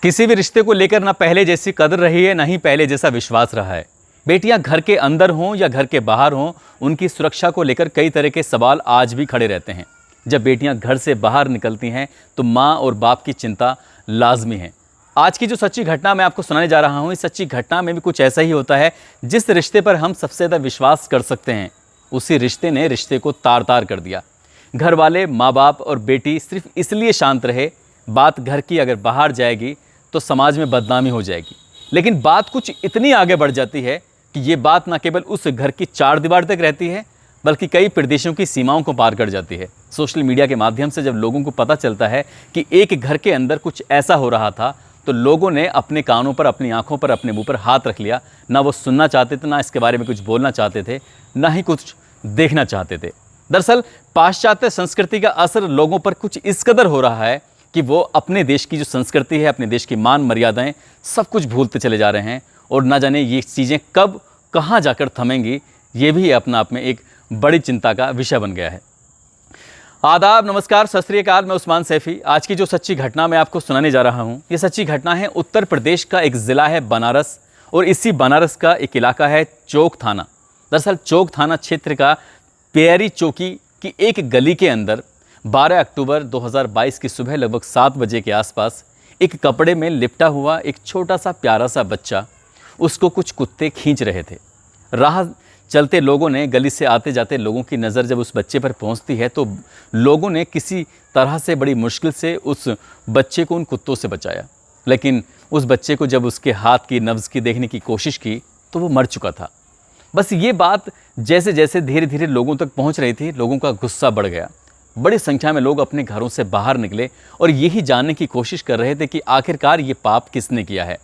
किसी भी रिश्ते को लेकर ना पहले जैसी कदर रही है, ना ही पहले जैसा विश्वास रहा है। बेटियां घर के अंदर हों या घर के बाहर हों, उनकी सुरक्षा को लेकर कई तरह के सवाल आज भी खड़े रहते हैं। जब बेटियां घर से बाहर निकलती हैं तो माँ और बाप की चिंता लाजमी है। आज की जो सच्ची घटना मैं आपको सुनाने जा रहा हूँ, इस सच्ची घटना में भी कुछ ऐसा ही होता है। जिस रिश्ते पर हम सबसे ज़्यादा विश्वास कर सकते हैं, उसी रिश्ते ने रिश्ते को तार तार कर दिया। घर वाले, माँ बाप और बेटी सिर्फ इसलिए शांत रहे, बात घर की अगर बाहर जाएगी तो समाज में बदनामी हो जाएगी। लेकिन बात कुछ इतनी आगे बढ़ जाती है कि ये बात न केवल उस घर की चार दीवार तक रहती है, बल्कि कई प्रदेशों की सीमाओं को पार कर जाती है। सोशल मीडिया के माध्यम से जब लोगों को पता चलता है कि एक घर के अंदर कुछ ऐसा हो रहा था, तो लोगों ने अपने कानों पर, अपनी आंखों पर, अपने मुंह पर हाथ रख लिया। ना वो सुनना चाहते थे, ना इसके बारे में कुछ बोलना चाहते थे, ना ही कुछ देखना चाहते थे। दरअसल पाश्चात्य संस्कृति का असर लोगों पर कुछ इस कदर हो रहा है कि वो अपने देश की जो संस्कृति है, अपने देश की मान मर्यादाएं, सब कुछ भूलते चले जा रहे हैं। और ना जाने ये चीज़ें कब कहाँ जाकर थमेंगी, ये भी अपना आप में एक बड़ी चिंता का विषय बन गया है। आदाब, नमस्कार, सत श्री अकाल। मैं उस्मान सैफ़ी। आज की जो सच्ची घटना मैं आपको सुनाने जा रहा हूँ, ये सच्ची घटना है उत्तर प्रदेश का एक ज़िला है बनारस, और इसी बनारस का एक इलाका है चौक थाना। दरअसल चौक थाना क्षेत्र का पेयरी चौकी की एक गली के अंदर 12 अक्टूबर 2022 की सुबह लगभग 7 बजे के आसपास एक कपड़े में लिपटा हुआ एक छोटा सा प्यारा सा बच्चा, उसको कुछ कुत्ते खींच रहे थे। राह चलते लोगों ने, गली से आते जाते लोगों की नज़र जब उस बच्चे पर पहुंचती है तो लोगों ने किसी तरह से बड़ी मुश्किल से उस बच्चे को उन कुत्तों से बचाया। लेकिन उस बच्चे को जब उसके हाथ की नब्ज़ की देखने की कोशिश की तो वो मर चुका था। बस ये बात जैसे जैसे धीरे धीरे लोगों तक पहुँच रही थी, लोगों का गुस्सा बढ़ गया। बड़ी संख्या में लोग अपने घरों से बाहर निकले और यही जानने की कोशिश कर रहे थे कि आखिरकार ये पाप किसने किया है।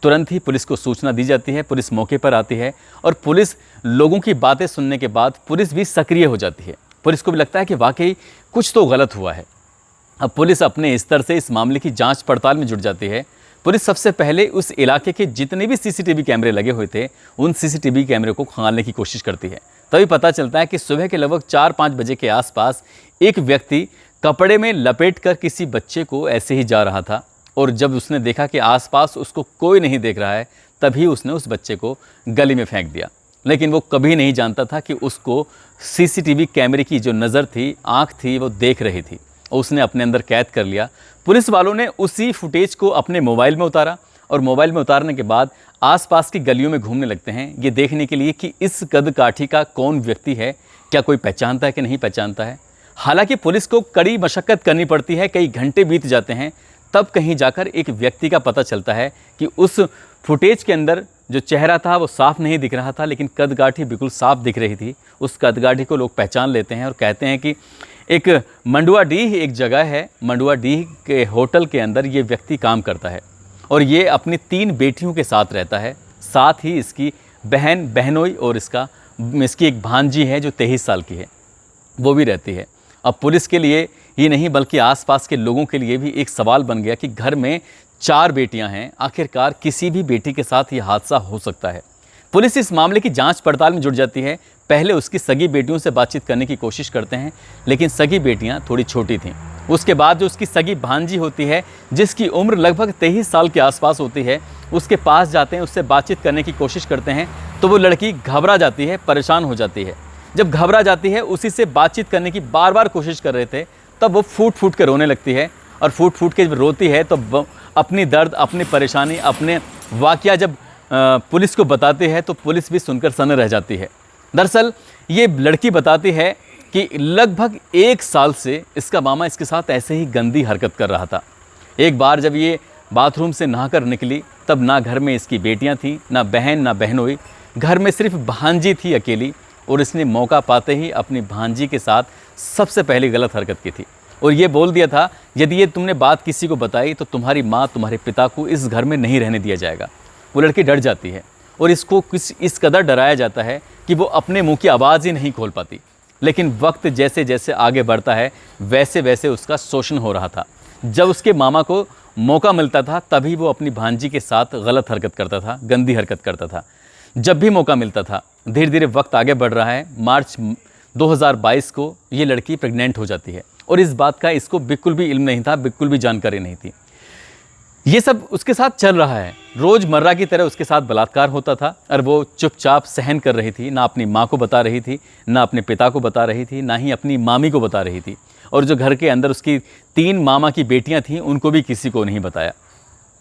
तुरंत ही पुलिस को सूचना दी जाती है, पुलिस मौके पर आती है और पुलिस लोगों की बातें सुनने के बाद पुलिस भी सक्रिय हो जाती है। पुलिस को भी लगता है कि वाकई कुछ तो गलत हुआ है। अब पुलिस अपने स्तर से इस मामले की जांच पड़ताल में जुट जाती है। पुलिस सबसे पहले उस इलाके के जितने भी सीसीटीवी कैमरे लगे हुए थे, उन सीसीटीवी कैमरे को खंगालने की कोशिश करती है। तभी पता चलता है कि सुबह के लगभग 4-5 बजे के आसपास एक व्यक्ति कपड़े में लपेटकर किसी बच्चे को ऐसे ही जा रहा था, और जब उसने देखा कि आसपास उसको कोई नहीं देख रहा है, तभी उसने उस बच्चे को गली में फेंक दिया। लेकिन वो कभी नहीं जानता था कि उसको सीसीटीवी कैमरे की जो नज़र थी, आँख थी, वो देख रही थी और उसने अपने अंदर कैद कर लिया। पुलिस वालों ने उसी फुटेज को अपने मोबाइल में उतारा और मोबाइल में उतारने के बाद आसपास की गलियों में घूमने लगते हैं, ये देखने के लिए कि इस कद-काठी का कौन व्यक्ति है, क्या कोई पहचानता है कि नहीं पहचानता है। हालांकि पुलिस को कड़ी मशक्कत करनी पड़ती है, कई घंटे बीत जाते हैं, तब कहीं जाकर एक व्यक्ति का पता चलता है कि उस फुटेज के अंदर जो चेहरा था वो साफ नहीं दिख रहा था, लेकिन कदगाठी बिल्कुल साफ दिख रही थी। उस कदगाठी को लोग पहचान लेते हैं और कहते हैं कि एक मंडुआडीह एक जगह है, मंडुआडीह के होटल के अंदर ये व्यक्ति काम करता है और ये अपनी 3 बेटियों के साथ रहता है। साथ ही इसकी बहन, बहनोई और इसकी एक भांजी है जो 23 साल की है, वो भी रहती है। अब पुलिस के लिए ही नहीं बल्कि आसपास के लोगों के लिए भी एक सवाल बन गया कि घर में 4 बेटियां हैं, आखिरकार किसी भी बेटी के साथ ये हादसा हो सकता है। पुलिस इस मामले की जांच पड़ताल में जुट जाती है। पहले उसकी सगी बेटियों से बातचीत करने की कोशिश करते हैं, लेकिन सगी बेटियां थोड़ी छोटी थीं। उसके बाद जो उसकी सगी भांजी होती है, जिसकी उम्र लगभग 23 साल के आसपास होती है, उसके पास जाते हैं, उससे बातचीत करने की कोशिश करते हैं तो वो लड़की घबरा जाती है, परेशान हो जाती है। जब घबरा जाती है, उसी से बातचीत करने की बार बार कोशिश कर रहे थे, तब वो फूट फूट के रोने लगती है। और फूट फूट के जब रोती है तो अपनी दर्द, अपनी परेशानी, अपने वाक़या जब पुलिस को बताते हैं तो पुलिस भी सुनकर सन्न रह जाती है। दरअसल ये लड़की बताती है कि लगभग 1 साल से इसका मामा इसके साथ ऐसे ही गंदी हरकत कर रहा था। एक बार जब ये बाथरूम से नहाकर निकली, तब ना घर में इसकी बेटियां थीं, ना बहन, ना बहनोई, घर में सिर्फ भांजी थी अकेली, और इसने मौका पाते ही अपनी भांजी के साथ सबसे पहले गलत हरकत की थी और ये बोल दिया था, यदि ये तुमने बात किसी को बताई तो तुम्हारी माँ, तुम्हारे पिता को इस घर में नहीं रहने दिया जाएगा। वो लड़की डर जाती है और इसको इस कदर डराया जाता है कि वो अपने मुंह की आवाज़ ही नहीं खोल पाती। लेकिन वक्त जैसे जैसे आगे बढ़ता है, वैसे वैसे उसका शोषण हो रहा था। जब उसके मामा को मौका मिलता था, तभी वो अपनी भांजी के साथ गलत हरकत करता था, गंदी हरकत करता था। जब भी मौका मिलता था, धीरे धीरे वक्त आगे बढ़ रहा है। मार्च 2022 को ये लड़की प्रेग्नेंट हो जाती है और इस बात का इसको बिल्कुल भी इल्म नहीं था, बिल्कुल भी जानकारी नहीं थी। ये सब उसके साथ चल रहा है, रोज़मर्रा की तरह उसके साथ बलात्कार होता था और वो चुपचाप सहन कर रही थी, ना अपनी माँ को बता रही थी, ना अपने पिता को बता रही थी, ना ही अपनी मामी को बता रही थी। और जो घर के अंदर उसकी 3 मामा की बेटियां थीं उनको भी किसी को नहीं बताया।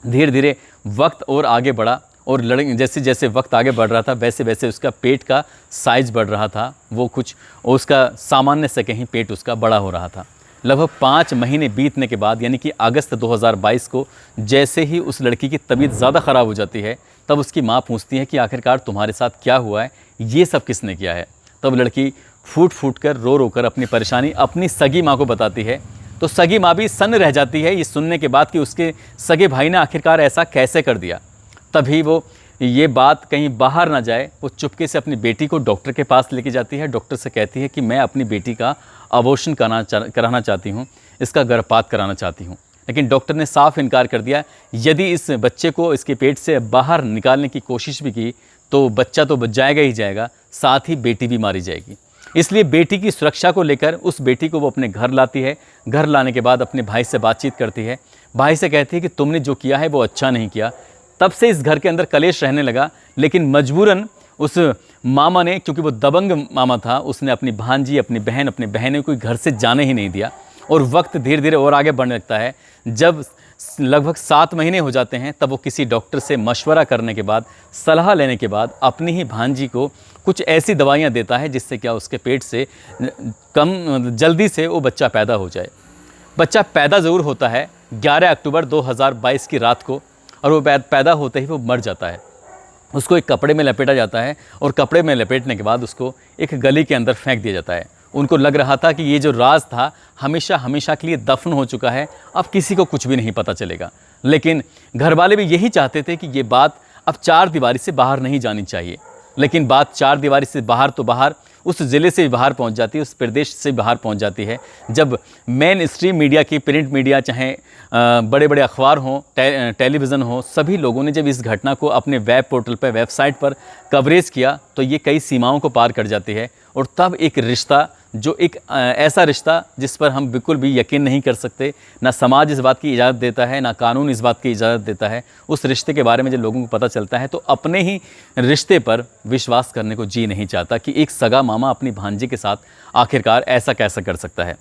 धीरे धीरे वक्त और आगे बढ़ा और जैसे जैसे वक्त आगे बढ़ रहा था वैसे वैसे उसका पेट का साइज़ बढ़ रहा था, वो कुछ उसका सामान्य से कहीं पेट उसका बड़ा हो रहा था। लगभग 5 महीने बीतने के बाद यानी कि अगस्त 2022 को जैसे ही उस लड़की की तबीयत ज़्यादा ख़राब हो जाती है, तब उसकी माँ पूछती है कि आखिरकार तुम्हारे साथ क्या हुआ है, ये सब किसने किया है। तब लड़की फूट फूट कर रो रो कर अपनी परेशानी अपनी सगी माँ को बताती है। तो सगी माँ भी सन्न रह जाती है ये सुनने के बाद कि उसके सगे भाई ने आखिरकार ऐसा कैसे कर दिया। तभी वो ये बात कहीं बाहर ना जाए, वो चुपके से अपनी बेटी को डॉक्टर के पास लेके जाती है। डॉक्टर से कहती है कि मैं अपनी बेटी का अबॉर्शन कराना चाहती हूँ, इसका गर्भपात कराना चाहती हूँ। लेकिन डॉक्टर ने साफ इनकार कर दिया, यदि इस बच्चे को इसके पेट से बाहर निकालने की कोशिश भी की तो बच्चा तो बच जाएगा ही जाएगा, साथ ही बेटी भी मारी जाएगी। इसलिए बेटी की सुरक्षा को लेकर उस बेटी को वो अपने घर लाती है। घर लाने के बाद अपने भाई से बातचीत करती है, भाई से कहती है कि तुमने जो किया है वो अच्छा नहीं किया। तब से इस घर के अंदर कलेश रहने लगा, लेकिन मजबूरन उस मामा ने, क्योंकि वो दबंग मामा था, उसने अपनी भांजी, अपनी बहन, अपने बहनों को घर से जाने ही नहीं दिया। और वक्त धीरे धीरे और आगे बढ़ने लगता है। जब लगभग 7 महीने हो जाते हैं तब वो किसी डॉक्टर से मशवरा करने के बाद, सलाह लेने के बाद अपनी ही भांजी को कुछ ऐसी दवाइयाँ देता है जिससे क्या उसके पेट से जल्दी से वो बच्चा पैदा हो जाए। बच्चा पैदा ज़रूर होता है 11 अक्टूबर 2022 की रात को, और वो पैदा होते ही वो मर जाता है। उसको एक कपड़े में लपेटा जाता है और कपड़े में लपेटने के बाद उसको एक गली के अंदर फेंक दिया जाता है। उनको लग रहा था कि ये जो राज था हमेशा हमेशा के लिए दफन हो चुका है, अब किसी को कुछ भी नहीं पता चलेगा। लेकिन घर वाले भी यही चाहते थे कि ये बात अब 4 दीवारी से बाहर नहीं जानी चाहिए। लेकिन बात 4 दीवारी से बाहर तो बाहर, उस ज़िले से भी बाहर पहुंच जाती है, उस प्रदेश से बाहर पहुंच जाती है, जब मेन स्ट्रीम मीडिया की, प्रिंट मीडिया, चाहे बड़े बड़े अखबार हों, टेलीविज़न हो, सभी लोगों ने जब इस घटना को अपने वेब पोर्टल पर, वेबसाइट पर कवरेज किया तो ये कई सीमाओं को पार कर जाती है। और तब एक रिश्ता, जो एक ऐसा रिश्ता जिस पर हम बिल्कुल भी यकीन नहीं कर सकते, ना समाज इस बात की इजाज़त देता है, ना कानून इस बात की इजाज़त देता है, उस रिश्ते के बारे में जब लोगों को पता चलता है तो अपने ही रिश्ते पर विश्वास करने को जी नहीं चाहता कि एक सगा मामा अपनी भांजी के साथ आखिरकार ऐसा कैसा कर सकता है।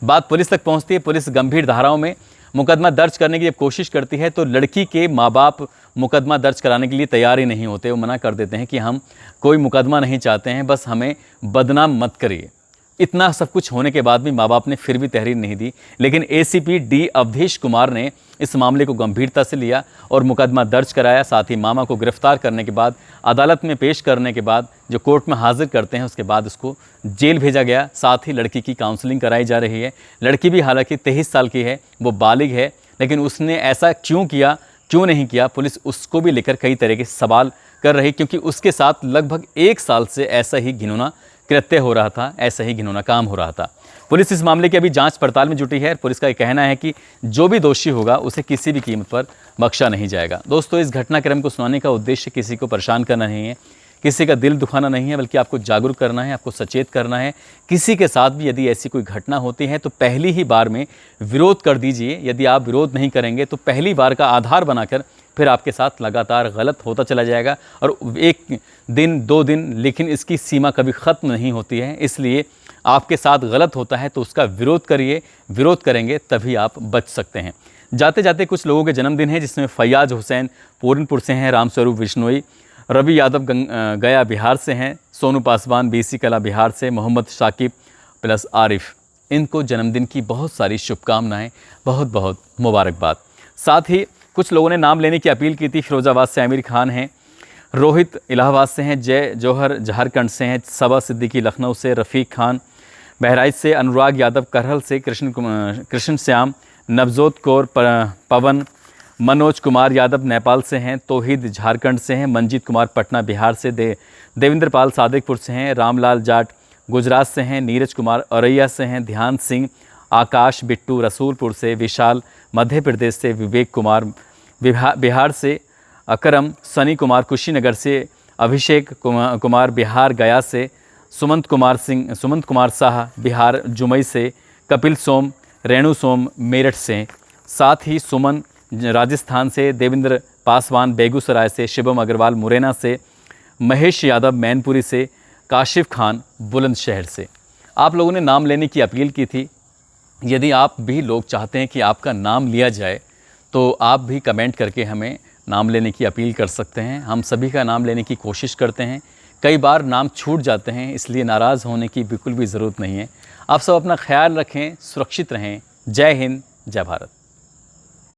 बात पुलिस तक पहुंचती है। पुलिस गंभीर धाराओं में मुकदमा दर्ज करने की जब कोशिश करती है तो लड़की के माँ बाप मुकदमा दर्ज कराने के लिए तैयार ही नहीं होते। वो मना कर देते हैं कि हम कोई मुकदमा नहीं चाहते हैं, बस हमें बदनाम मत करिए। इतना सब कुछ होने के बाद भी माँ बाप ने फिर भी तहरीर नहीं दी। लेकिन एसीपी डी अवधेश कुमार ने इस मामले को गंभीरता से लिया और मुकदमा दर्ज कराया। साथ ही मामा को गिरफ्तार करने के बाद, अदालत में पेश करने के बाद, जो कोर्ट में हाजिर करते हैं, उसके बाद उसको जेल भेजा गया। साथ ही लड़की की काउंसलिंग कराई जा रही है। लड़की भी हालांकि 23 साल की है, वो बालिग है, लेकिन उसने ऐसा क्यों किया, क्यों नहीं किया, पुलिस उसको भी लेकर कई तरह के सवाल कर रही, क्योंकि उसके साथ लगभग 1 साल से ऐसा ही घिनौना कृत्य हो रहा था, ऐसा ही घिनौना काम हो रहा था। पुलिस इस मामले की अभी जांच पड़ताल में जुटी है। पुलिस का कहना है कि जो भी दोषी होगा उसे किसी भी कीमत पर बख्शा नहीं जाएगा। दोस्तों, इस घटनाक्रम को सुनाने का उद्देश्य किसी को परेशान करना नहीं है, किसी का दिल दुखाना नहीं है, बल्कि आपको जागरूक करना है, आपको सचेत करना है। किसी के साथ भी यदि ऐसी कोई घटना होती है तो पहली ही बार में विरोध कर दीजिए। यदि आप विरोध नहीं करेंगे तो पहली बार का आधार बनाकर फिर आपके साथ लगातार गलत होता चला जाएगा, और 1 दिन 2 दिन, लेकिन इसकी सीमा कभी ख़त्म नहीं होती है। इसलिए आपके साथ गलत होता है तो उसका विरोध करिए, विरोध करेंगे तभी आप बच सकते हैं। जाते जाते कुछ लोगों के जन्मदिन हैं, जिसमें फैयाज हुसैन पूरनपुर से हैं, रामस्वरूप बिश्नोई, रवि यादव गया बिहार से हैं, सोनू पासवान बीसी कला बिहार से, मोहम्मद शाकिब प्लस आरिफ। इनको जन्मदिन की बहुत सारी शुभकामनाएं, बहुत बहुत मुबारकबाद। साथ ही कुछ लोगों ने नाम लेने की अपील की थी। फिरोजाबाद से आमिर खान हैं, रोहित इलाहाबाद से हैं, जय जौहर झारखंड से हैं, सबा सिद्दीकी लखनऊ से, रफ़ीक खान बहराइच से, अनुराग यादव करहल से, कृष्ण श्याम, नवजोत कौर पवन, मनोज कुमार यादव नेपाल से हैं, तौहीद झारखंड से हैं, मंजीत कुमार पटना बिहार से, देवेंद्र पाल सादिकपुर से हैं, रामलाल जाट गुजरात से हैं, नीरज कुमार औरैया से हैं, ध्यान सिंह, आकाश बिट्टू रसूलपुर से, विशाल मध्य प्रदेश से, विवेक कुमार बिहार से, अकरम सनी कुमार कुशीनगर से, अभिषेक कुमार बिहार गया से, सुमंत कुमार शाह बिहार जुमई से, कपिल सोम रेणु सोम मेरठ से, साथ ही सुमन राजस्थान से, देवेंद्र पासवान बेगूसराय से, शिवम अग्रवाल मुरैना से, महेश यादव मैनपुरी से, काशिफ खान बुलंदशहर से। आप लोगों ने नाम लेने की अपील की थी। यदि आप भी लोग चाहते हैं कि आपका नाम लिया जाए तो आप भी कमेंट करके हमें नाम लेने की अपील कर सकते हैं। हम सभी का नाम लेने की कोशिश करते हैं। कई बार नाम छूट जाते हैं, इसलिए नाराज़ होने की बिल्कुल भी ज़रूरत नहीं है। आप सब अपना ख्याल रखें, सुरक्षित रहें। जय हिंद, जय भारत।